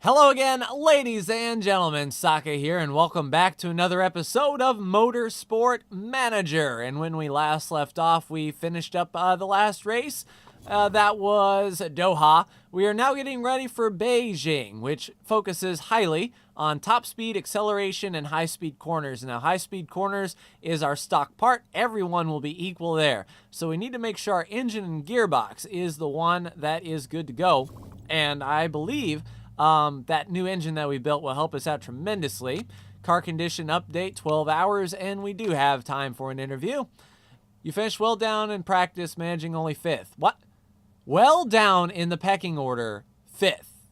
Hello again, ladies and gentlemen, Saka here, and welcome back to another episode of Motorsport Manager. And when we last left off, we finished up the last race. That was Doha. We are now getting ready for Beijing, which focuses highly on top speed, acceleration, and high-speed corners. Now, high-speed corners is our stock part. Everyone will be equal there. So we need to make sure our engine and gearbox is the one that is good to go. And I believe that new engine that we built will help us out tremendously. Car condition update, 12 hours, and we do have time for an interview. You finished well down in practice, managing only 5th. What? Well down in the pecking order, 5th.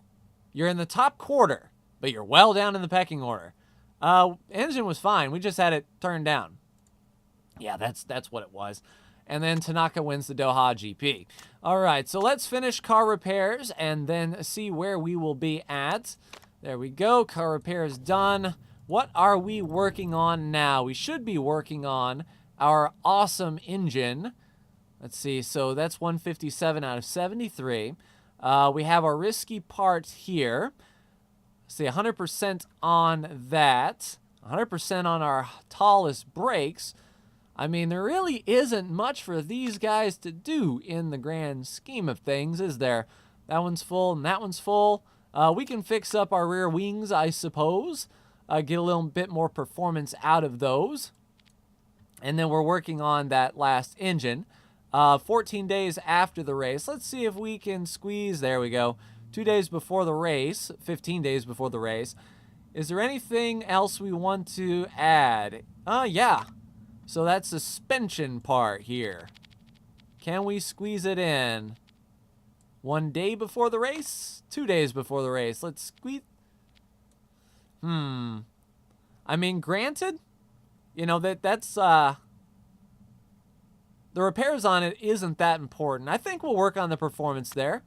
You're in the top quarter, but you're well down in the pecking order. Engine was fine. We just had it turned down. Yeah, that's what it was. And then Tanaka wins the Doha GP. All right, so let's finish car repairs and then see where we will be at. There we go, car repairs done. What are we working on now? We should be working on our awesome engine. Let's see, so that's 157 out of 73. We have our risky parts here. Let's see, 100% on that. 100% on our tallest brakes. I mean, there really isn't much for these guys to do in the grand scheme of things, is there? That one's full and that one's full. We can fix up our rear wings, I suppose. Get a little bit more performance out of those. And then we're working on that last engine. 14 days after the race. Let's see if we can squeeze, there we go, 2 days before the race, 15 days before the race. Is there anything else we want to add? Yeah. So that suspension part here. Can we squeeze it in? 1 day before the race? 2 days before the race. Let's squeeze. I mean, granted, you know, that's the repairs on it isn't that important. I think we'll work on the performance there.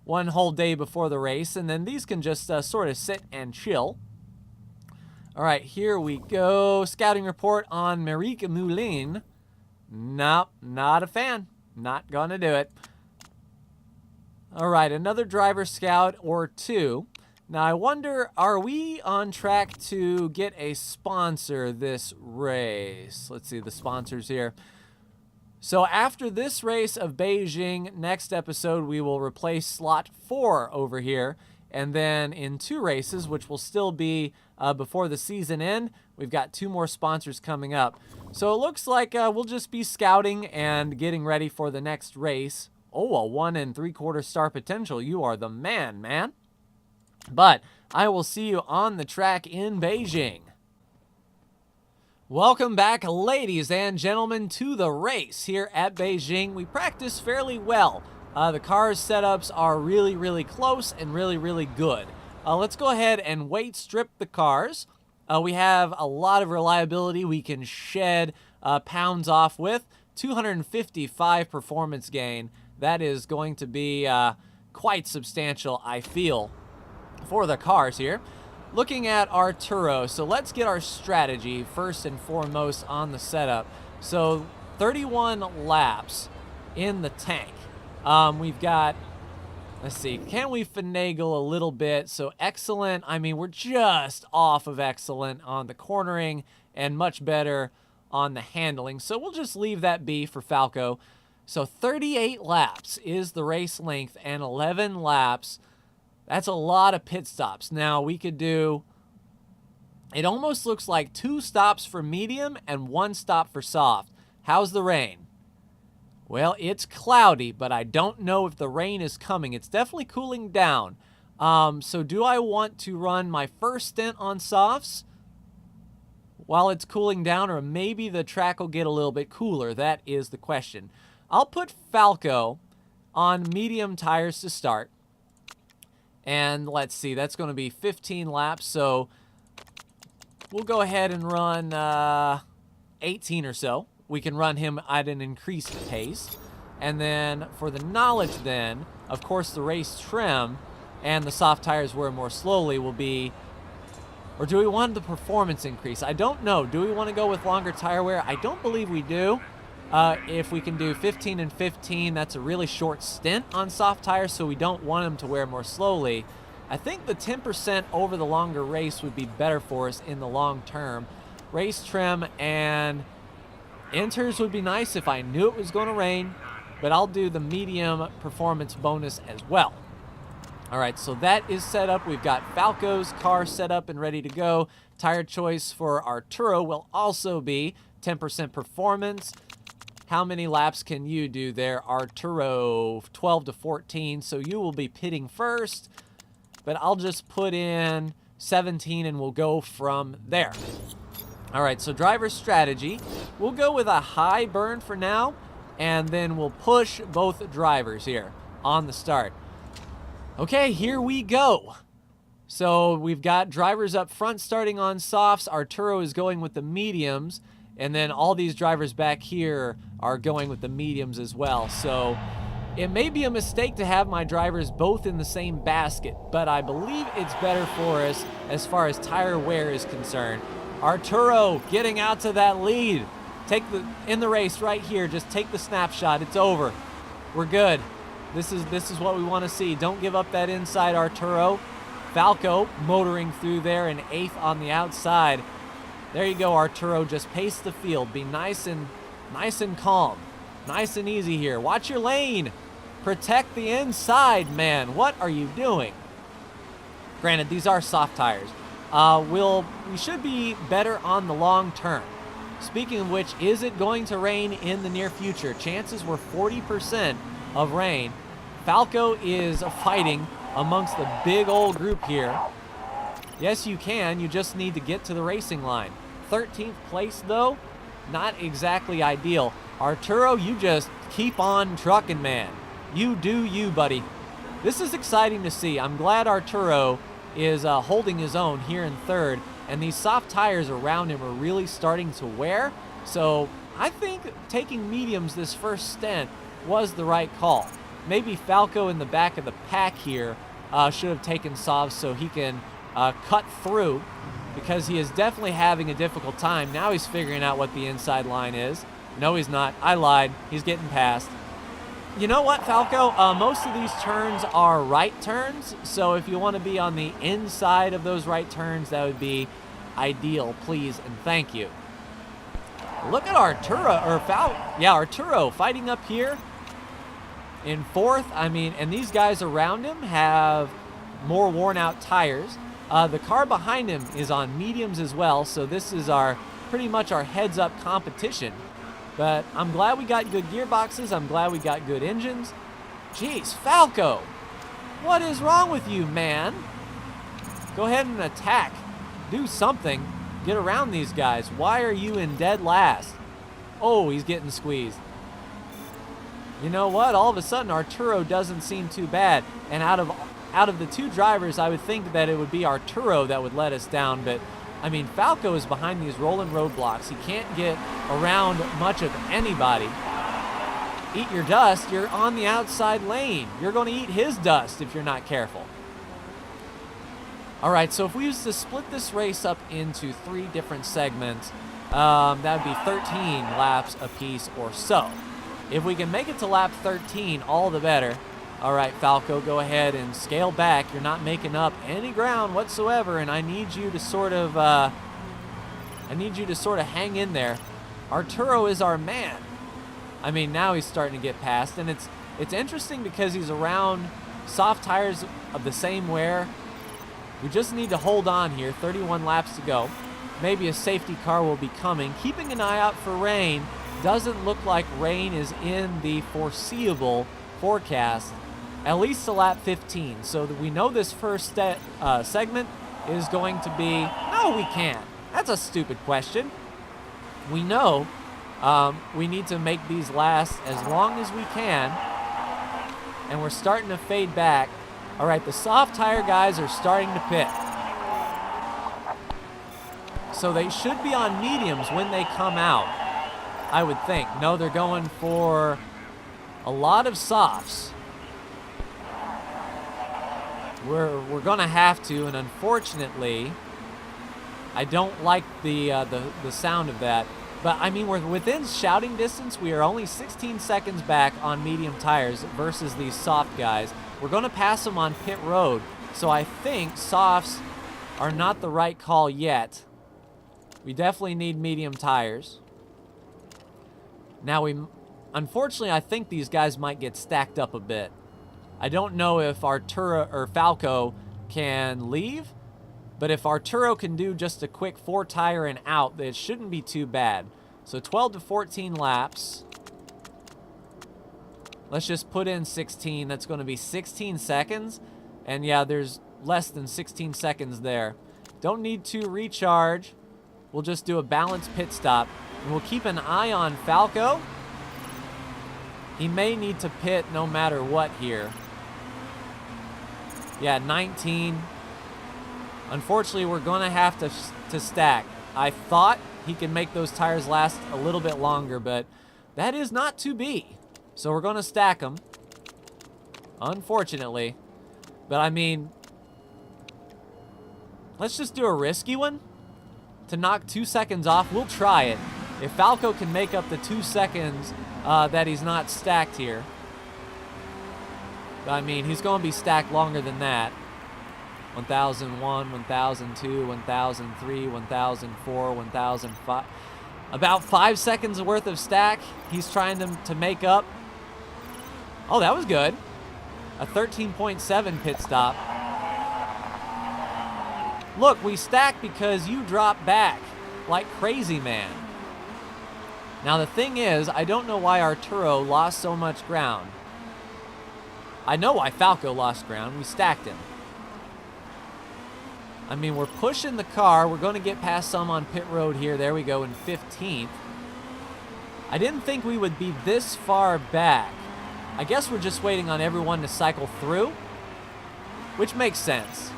1 whole day before the race, and then these can just sort of sit and chill. All right, here we go. Scouting report on Marique Moulin. Nope, not a fan. Not gonna do it. All right, another driver scout or two. Now, I wonder, are we on track to get a sponsor this race? Let's see the sponsors here. So after this race of Beijing, next episode, we will replace slot 4 over here. And then in 2 races, which will still be before the season end, we've got 2 more sponsors coming up. So it looks like we'll just be scouting and getting ready for the next race. Oh, a 1 3/4 star potential. You are the man. But I will see you on the track in Beijing. Welcome back, ladies and gentlemen, to the race here at Beijing. We practiced fairly well. The car's setups are really close and really good. Let's go ahead and weight strip the cars. We have a lot of reliability we can shed pounds off with. 255 performance gain. That is going to be quite substantial, I feel, for the cars here. Looking at our Turo, so let's get our strategy first and foremost on the setup. So 31 laps in the tank. We've got, let's see, can we finagle a little bit? So excellent, I mean, we're just off of excellent on the cornering and much better on the handling. So we'll just leave that be for Falco. So 38 laps is the race length and 11 laps. That's a lot of pit stops. Now we could do, it almost looks like 2 stops for medium and 1 stop for soft. How's the rain? Well, it's cloudy, but I don't know if the rain is coming. It's definitely cooling down. So do I want to run my first stint on softs while it's cooling down, or maybe the track will get a little bit cooler? That is the question. I'll put Falco on medium tires to start. And let's see, that's going to be 15 laps. So we'll go ahead and run 18 or so. We can run him at an increased pace. And then for the knowledge then, of course the race trim and the soft tires wear more slowly will be, or do we want the performance increase? I don't know. Do we want to go with longer tire wear? I don't believe we do. If we can do 15 and 15, that's a really short stint on soft tires, so we don't want them to wear more slowly. I think the 10% over the longer race would be better for us in the long term. Race trim and inters would be nice if I knew it was going to rain, but I'll do the medium performance bonus as well. All right, so that is set up. We've got Falco's car set up and ready to go. Tire choice for Arturo will also be 10% performance. How many laps can you do there, Arturo? 12 to 14, so you will be pitting first, but I'll just put in 17 and we'll go from there. All right, so driver strategy. We'll go with a high burn for now, and then we'll push both drivers here on the start. Okay, here we go. So we've got drivers up front starting on softs. Arturo is going with the mediums, and then all these drivers back here are going with the mediums as well. So it may be a mistake to have my drivers both in the same basket, but I believe it's better for us as far as tire wear is concerned. Arturo getting out to that lead. In the race right here, just take the snapshot. It's over. We're good. This is what we want to see. Don't give up that inside, Arturo. Falco motoring through there in 8th on the outside. There you go, Arturo. Just pace the field. Be nice and calm. Nice and easy here. Watch your lane. Protect the inside, man. What are you doing? Granted, these are soft tires. We should be better on the long term. Speaking of which, is it going to rain in the near future? Chances were 40% of rain. Falco is fighting amongst the big old group here. Yes, you can. You just need to get to the racing line. 13th place, though, not exactly ideal. Arturo, you just keep on trucking, man. You do you, buddy. This is exciting to see. I'm glad Arturo is holding his own here in 3rd, and these soft tires around him are really starting to wear. So I think taking mediums this first stint was the right call. Maybe Falco in the back of the pack here should have taken softs so he can cut through, because he is definitely having a difficult time. Now he's figuring out what the inside line is. No, he's not. I lied. He's getting past. You know what, Falco? Most of these turns are right turns, so if you want to be on the inside of those right turns, that would be ideal, please and thank you. Look at Arturo, Arturo fighting up here in 4th. I mean, and these guys around him have more worn out tires. The car behind him is on mediums as well, so this is pretty much our heads up competition. But I'm glad we got good gearboxes. I'm glad we got good engines. Jeez, Falco, what is wrong with you, man? Go ahead and attack. Do something. Get around these guys. Why are you in dead last? Oh, he's getting squeezed. You know what? All of a sudden, Arturo doesn't seem too bad. And out of the 2 drivers, I would think that it would be Arturo that would let us down. But, I mean, Falco is behind these rolling roadblocks. He can't get around much of anybody. Eat your dust. You're on the outside lane. You're going to eat his dust if you're not careful. All right, so if we used to split this race up into 3 different segments, that would be 13 laps apiece or so. If we can make it to lap 13, all the better. All right, Falco, go ahead and scale back. You're not making up any ground whatsoever, and I need you to sort of hang in there. Arturo is our man. I mean, now he's starting to get past, and it's interesting because he's around soft tires of the same wear. We just need to hold on here. 31 laps to go. Maybe a safety car will be coming. Keeping an eye out for rain. Doesn't look like rain is in the foreseeable forecast, at least to lap 15. So that we know this first segment is going to be... No, we can't. That's a stupid question. We know we need to make these last as long as we can, and we're starting to fade back. All right, the soft tire guys are starting to pit. So they should be on mediums when they come out, I would think. No, they're going for a lot of softs. We're going to have to, and unfortunately, I don't like the sound of that. But, I mean, we're within shouting distance. We are only 16 seconds back on medium tires versus these soft guys. We're going to pass them on pit road. So I think softs are not the right call yet. We definitely need medium tires. Now unfortunately, I think these guys might get stacked up a bit. I don't know if Arturo or Falco can leave, but if Arturo can do just a quick 4-tire and out, it shouldn't be too bad. So 12 to 14 laps. Let's just put in 16. That's going to be 16 seconds. And yeah, there's less than 16 seconds there. Don't need to recharge. We'll just do a balanced pit stop. And we'll keep an eye on Falco. He may need to pit no matter what here. Yeah, 19. Unfortunately, we're going to have to stack. I thought he could make those tires last a little bit longer, but that is not to be. So we're going to stack them, unfortunately. But I mean, let's just do a risky one to knock 2 seconds off. We'll try it. If Falco can make up the 2 seconds that he's not stacked here. But I mean, he's going to be stacked longer than that. 1001, 1002, 1003, 1004, 1005. About 5 seconds worth of stack he's trying to make up. Oh, that was good. A 13.7 pit stop. Look, we stacked because you dropped back like crazy, man. Now, the thing is, I don't know why Arturo lost so much ground. I know why Falco lost ground. We stacked him. I mean, we're pushing the car. We're going to get past some on pit road here. There we go in 15th. I didn't think we would be this far back. I guess we're just waiting on everyone to cycle through, which makes sense.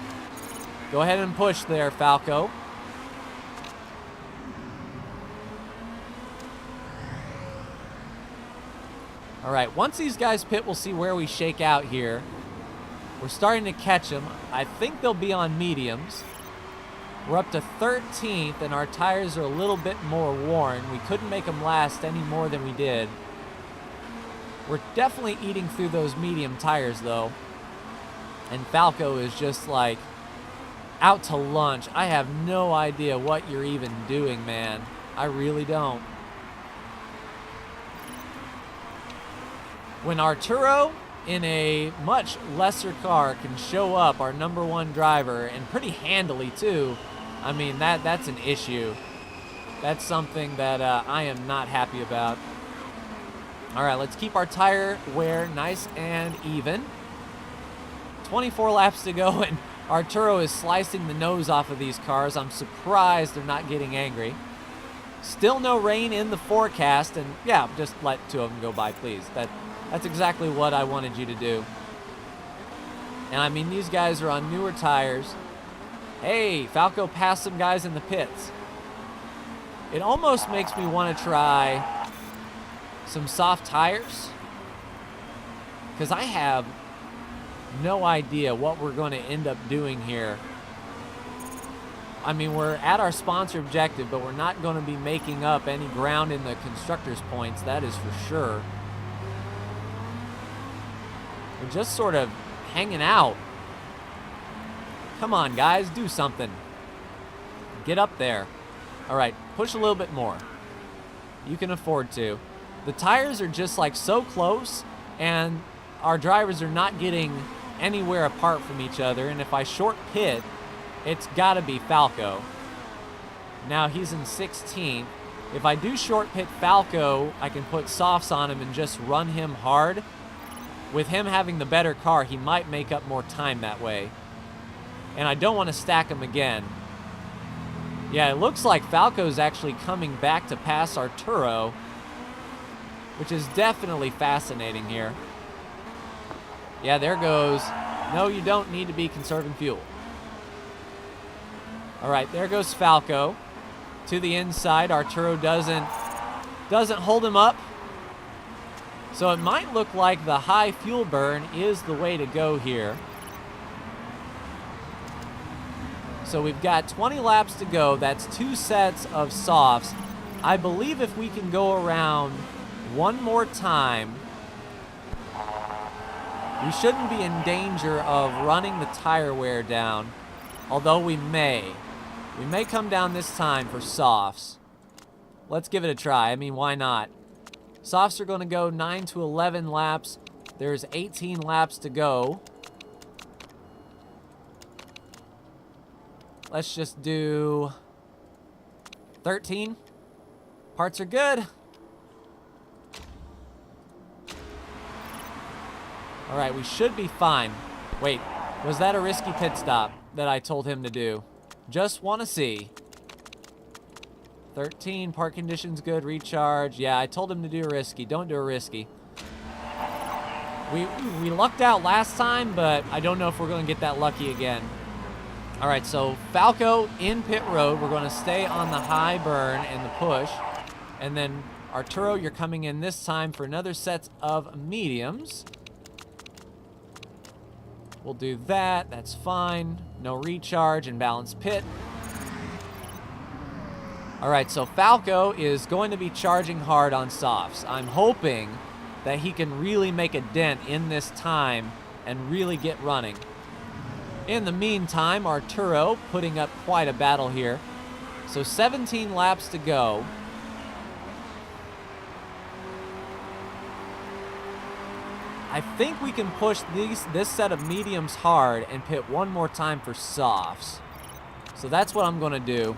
Go ahead and push there, Falco. All right, once these guys pit, we'll see where we shake out here. We're starting to catch them. I think they'll be on mediums. We're up to 13th, and our tires are a little bit more worn. We couldn't make them last any more than we did. We're definitely eating through those medium tires, though. And Falco is just, like, out to lunch. I have no idea what you're even doing, man. I really don't. When Arturo, in a much lesser car, can show up, our #1 driver, and pretty handily, too, I mean, that's an issue. That's something that I am not happy about. All right, let's keep our tire wear nice and even. 24 laps to go, and Arturo is slicing the nose off of these cars. I'm surprised they're not getting angry. Still no rain in the forecast, and yeah, just let 2 of them go by, please. That's exactly what I wanted you to do. And I mean, these guys are on newer tires. Hey, Falco passed some guys in the pits. It almost makes me want to try some soft tires, because I have no idea what we're going to end up doing here. I mean, we're at our sponsor objective, but we're not going to be making up any ground in the constructors' points, that is for sure. We're just sort of hanging out. Come on, guys, do something. Get up there. All right, push a little bit more. You can afford to. The tires are just like so close, and our drivers are not getting anywhere apart from each other. And if I short pit, it's got to be Falco. Now he's in 16th. If I do short pit Falco, I can put softs on him and just run him hard. With him having the better car, he might make up more time that way. And I don't want to stack him again. Yeah, it looks like Falco's actually coming back to pass Arturo, which is definitely fascinating here. Yeah, there goes. No, you don't need to be conserving fuel. All right, there goes Falco. To the inside, Arturo doesn't hold him up. So it might look like the high fuel burn is the way to go here. So we've got 20 laps to go. That's 2 sets of softs. I believe if we can go around one more time, We shouldn't be in danger of running the tire wear down, although we may. We may come down this time for softs. Let's give it a try. I mean, why not? Softs are going to go 9 to 11 laps. There's 18 laps to go. Let's just do 13. Parts are good. All right, we should be fine. Wait, was that a risky pit stop that I told him to do? Just want to see. 13, park conditions good, recharge. Yeah, I told him to do a risky. Don't do a risky. We lucked out last time, but I don't know if we're going to get that lucky again. All right, so Falco in pit road. We're going to stay on the high burn and the push. And then Arturo, you're coming in this time for another set of mediums. We'll do that. That's fine. No recharge and balance pit. All right, so Falco is going to be charging hard on softs. I'm hoping that he can really make a dent in this time and really get running. In the meantime, Arturo putting up quite a battle here. So 17 laps to go. I think we can push this set of mediums hard and pit one more time for softs. So that's what I'm going to do.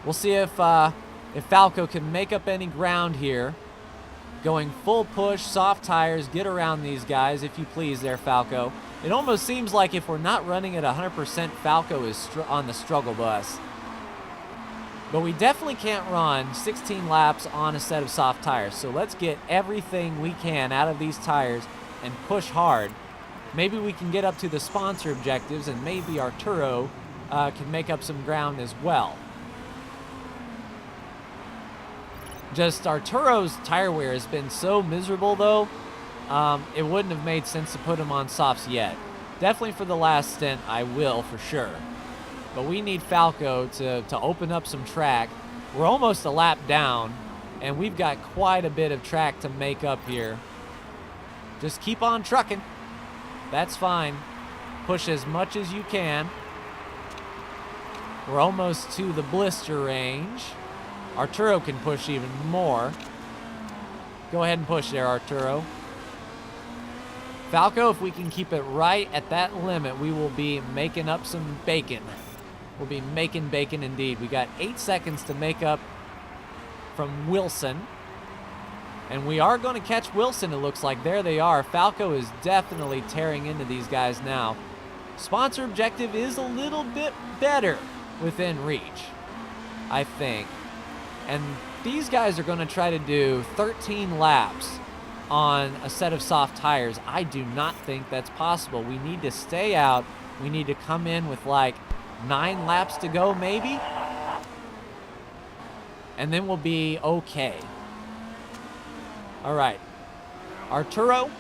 We'll see if Falco can make up any ground here. Going full push, soft tires, get around these guys, if you please there, Falco. It almost seems like if we're not running at 100%, Falco is on the struggle bus. But we definitely can't run 16 laps on a set of soft tires. So let's get everything we can out of these tires and push hard. Maybe we can get up to the sponsor objectives, and maybe Arturo can make up some ground as well. Just Arturo's tire wear has been so miserable, though. It wouldn't have made sense to put him on softs yet. Definitely for the last stint, I will for sure. But we need Falco to open up some track. We're almost a lap down, and we've got quite a bit of track to make up here. Just keep on trucking. That's fine. Push as much as you can. We're almost to the blister range. Arturo can push even more. Go ahead and push there, Arturo. Falco, if we can keep it right at that limit, we will be making up some bacon. We'll be making bacon indeed. We got 8 seconds to make up from Wilson. And we are going to catch Wilson, it looks like. There they are. Falco is definitely tearing into these guys now. Sponsor objective is a little bit better within reach, I think. And these guys are going to try to do 13 laps on a set of soft tires. I do not think that's possible. We need to stay out. We need to come in with like 9 laps to go, maybe. And then we'll be okay. All right. Arturo,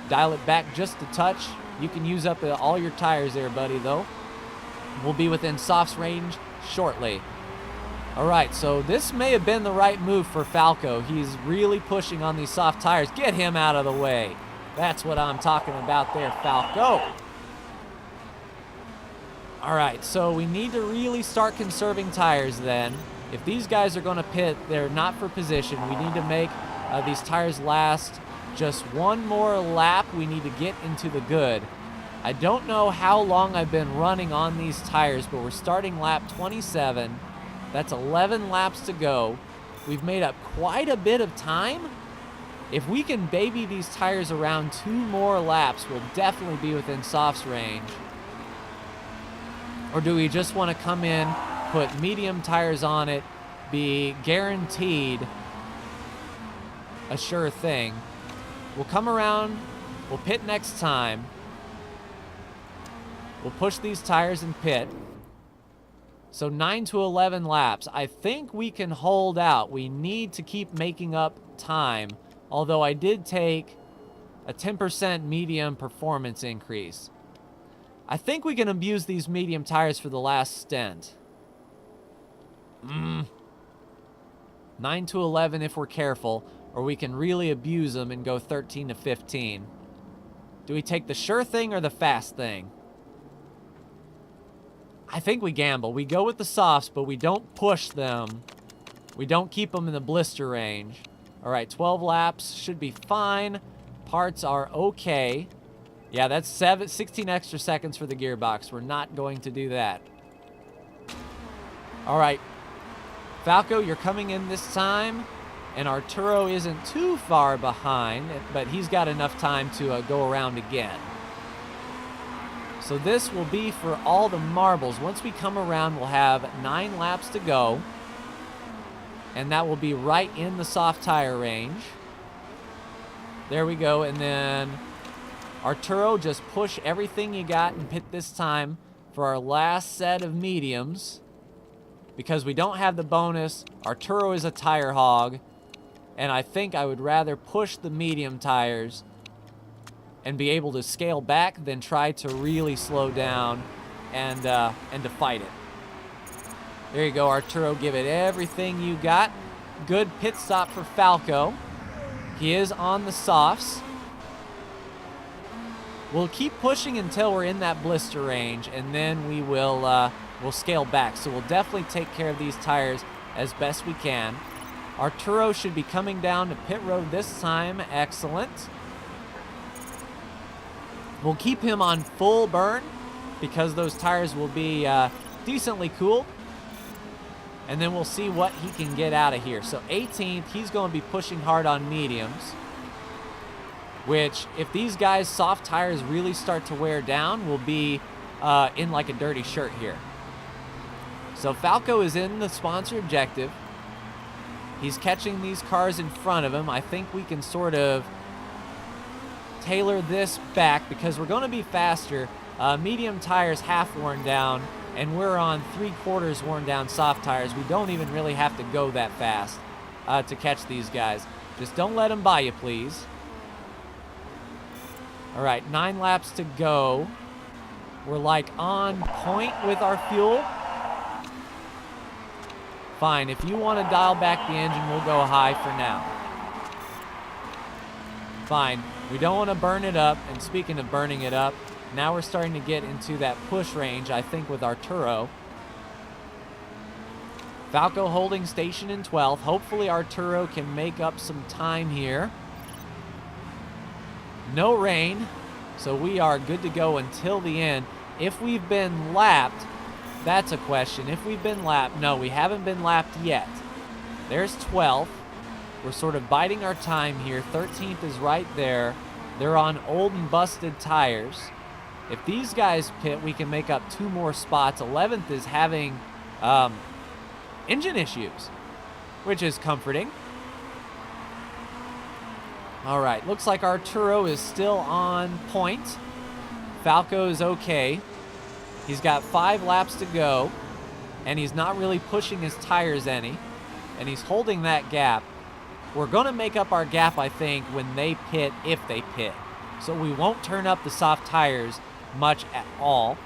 dial it back just a touch. You can use up all your tires there, buddy, though. We'll be within softs range shortly. All right, so this may have been the right move for Falco. He's really pushing on these soft tires. Get him out of the way. That's what I'm talking about there, Falco. All right, so we need to really start conserving tires then. If these guys are going to pit, they're not for position. We need to make these tires last just one more lap. We need to get into the good. I don't know how long I've been running on these tires, but we're starting lap 27. That's 11 laps to go. We've made up quite a bit of time. If we can baby these tires around 2 more laps, we'll definitely be within softs range. Or do we just want to come in, put medium tires on it, be guaranteed a sure thing? We'll come around, we'll pit next time. We'll push these tires and pit. So 9 to 11 laps. I think we can hold out. We need to keep making up time. Although I did take a 10% medium performance increase. I think we can abuse these medium tires for the last stint. 9 to 11 if we're careful, or we can really abuse them and go 13 to 15. Do we take the sure thing or the fast thing? I think we gamble. We go with the softs, but we don't push them. We don't keep them in the blister range. All right, 12 laps should be fine. Parts are okay. Yeah, that's 16 extra seconds for the gearbox. We're not going to do that. All right, Falco, you're coming in this time, and Arturo isn't too far behind, but he's got enough time to go around again. So this will be for all the marbles. Once we come around, we'll have 9 laps to go, and that will be right in the soft tire range. There we go, and then Arturo, just push everything you got and pit this time for our last set of mediums. Because we don't have the bonus, Arturo is a tire hog, and I think I would rather push the medium tires and be able to scale back than try to really slow down and to fight it. There you go, Arturo, give it everything you got. Good pit stop for Falco. He is on the softs. We'll keep pushing until we're in that blister range, and then we will we'll scale back. So we'll definitely take care of these tires as best we can. Arturo should be coming down to pit road this time. Excellent. We'll keep him on full burn because those tires will be decently cooled. And then we'll see what he can get out of here. So 18th, he's going to be pushing hard on mediums. Which, if these guys' soft tires really start to wear down, will be in like a dirty shirt here. So Falco is in the sponsor objective. He's catching these cars in front of him. I think we can sort of tailor this back because we're going to be faster. Medium tires half worn down, and we're on 3/4 worn down soft tires. We don't even really have to go that fast to catch these guys. Just don't let them by you, please. All right, 9 laps to go. We're like on point with our fuel. Fine, if you want to dial back the engine, we'll go high for now. Fine, we don't want to burn it up. And speaking of burning it up, now we're starting to get into that push range, I think, with Arturo. Falco holding station in 12th. Hopefully Arturo can make up some time here. No rain, so we are good to go until the end. If we've been lapped, that's a question. If we've been lapped, no, we haven't been lapped yet. There's 12th. We're sort of biding our time here. 13th is right there. They're on old and busted tires. If these guys pit, we can make up 2 more spots. 11th is having engine issues, which is comforting. All right, looks like Arturo is still on point. Falco is okay. He's got 5 laps to go, and he's not really pushing his tires any, and he's holding that gap. We're going to make up our gap, I think, when they pit, if they pit. So we won't turn up the soft tires much at all.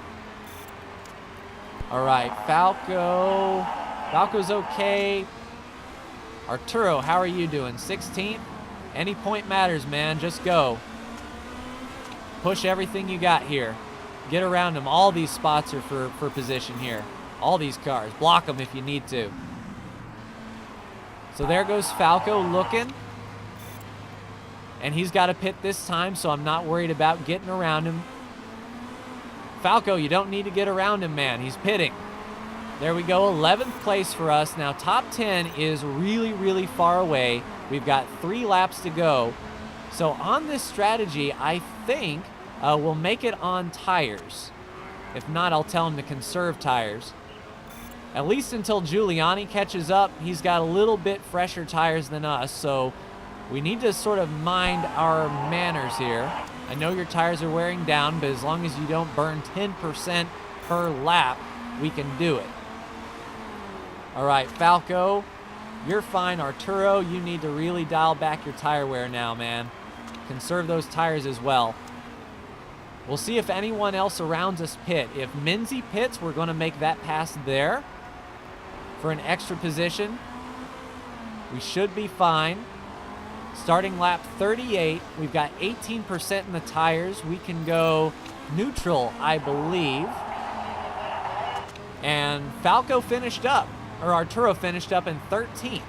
All right, Falco's okay. Arturo, how are you doing? 16th? Any point matters, man. Just go. Push everything you got here. Get around them. All these spots are for position here. All these cars. Block them if you need to. So there goes Falco looking. And he's got to pit this time, so I'm not worried about getting around him. Falco, you don't need to get around him, man. He's pitting. There we go. 11th place for us. Now, top 10 is really, really far away. We've got 3 laps to go. So on this strategy, I think we'll make it on tires. If not, I'll tell him to conserve tires. At least until Giuliani catches up, he's got a little bit fresher tires than us, so we need to sort of mind our manners here. I know your tires are wearing down, but as long as you don't burn 10% per lap, we can do it. All right, Falco, you're fine. Arturo, you need to really dial back your tire wear now, man. Conserve those tires as well. We'll see if anyone else around us pit. If Minzy pits, we're going to make that pass there for an extra position. We should be fine. Starting lap 38, we've got 18% in the tires. We can go neutral, I believe. And Falco finished up, or Arturo finished up in 13th.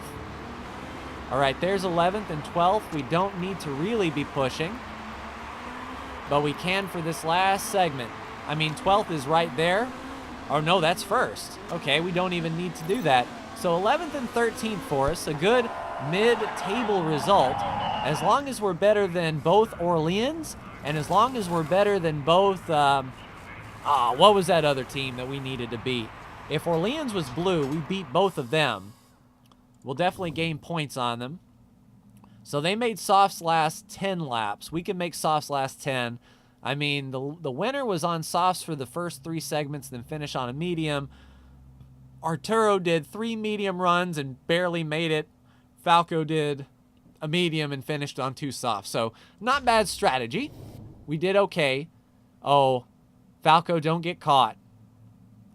All right, there's 11th and 12th. We don't need to really be pushing, but we can for this last segment. I mean, 12th is right there. Oh, no, that's first. Okay, we don't even need to do that. So 11th and 13th for us, a good mid-table result. As long as we're better than both Orleans, and as long as we're better than both, what was that other team that we needed to beat? If Orleans was blue, we beat both of them. We'll definitely gain points on them. So they made softs last 10 laps. We can make softs last 10. I mean, the winner was on softs for the first 3 segments, then finish on a medium. Arturo did 3 medium runs and barely made it. Falco did a medium and finished on 2 softs. So not bad strategy. We did okay. Oh, Falco, don't get caught.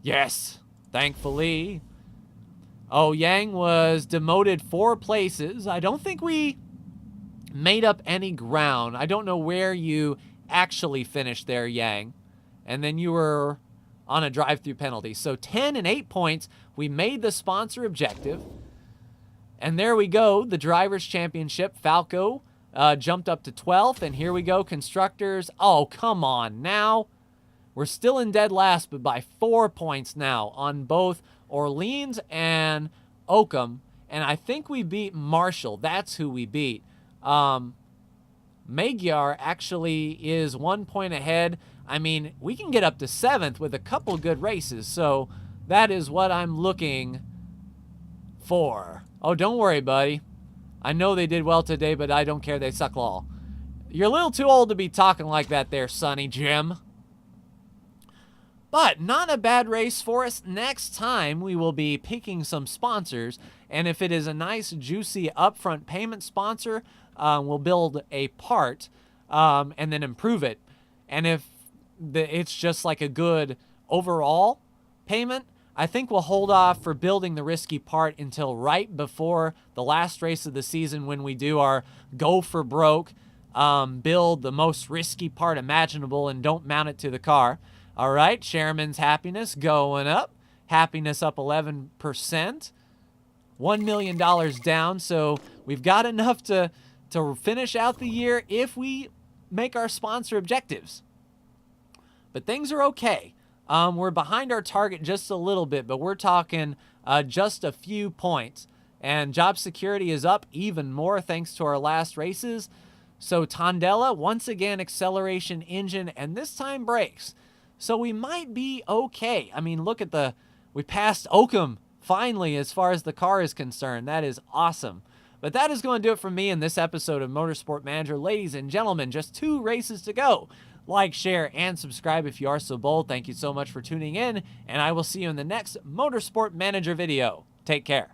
Yes, thankfully. Oh, Yang was demoted 4 places. I don't think we made up any ground. I don't know where you actually finished there, Yang. And then you were on a drive-through penalty. So 10 and 8 points. We made the sponsor objective. And there we go, the Drivers' Championship. Falco jumped up to 12th. And here we go, Constructors. Oh, come on now. We're still in dead last, but by 4 points now on both Orleans and Oakham. And I think we beat Marshall. That's who we beat. Magyar actually is 1 point ahead. I mean, we can get up to 7th with a couple good races. So that is what I'm looking for. Oh, don't worry, buddy. I know they did well today, but I don't care. They suck all. You're a little too old to be talking like that there, Sonny Jim. But not a bad race for us. Next time, we will be picking some sponsors. And if it is a nice, juicy upfront payment sponsor, we'll build a part and then improve it. And if it's just like a good overall payment, I think we'll hold off for building the risky part until right before the last race of the season when we do our go for broke, build the most risky part imaginable and don't mount it to the car. All right, Chairman's happiness going up. Happiness up 11%. $1 million down, so we've got enough to finish out the year if we make our sponsor objectives. But things are okay. We're behind our target just a little bit, but we're talking just a few points. And job security is up even more thanks to our last races. So Tondela, once again, acceleration engine, and this time brakes. So we might be okay. I mean, look at we passed Oakham finally as far as the car is concerned. That is awesome. But that is going to do it for me in this episode of Motorsport Manager. Ladies and gentlemen, just 2 races to go. Like, share, and subscribe if you are so bold. Thank you so much for tuning in, and I will see you in the next Motorsport Manager video. Take care.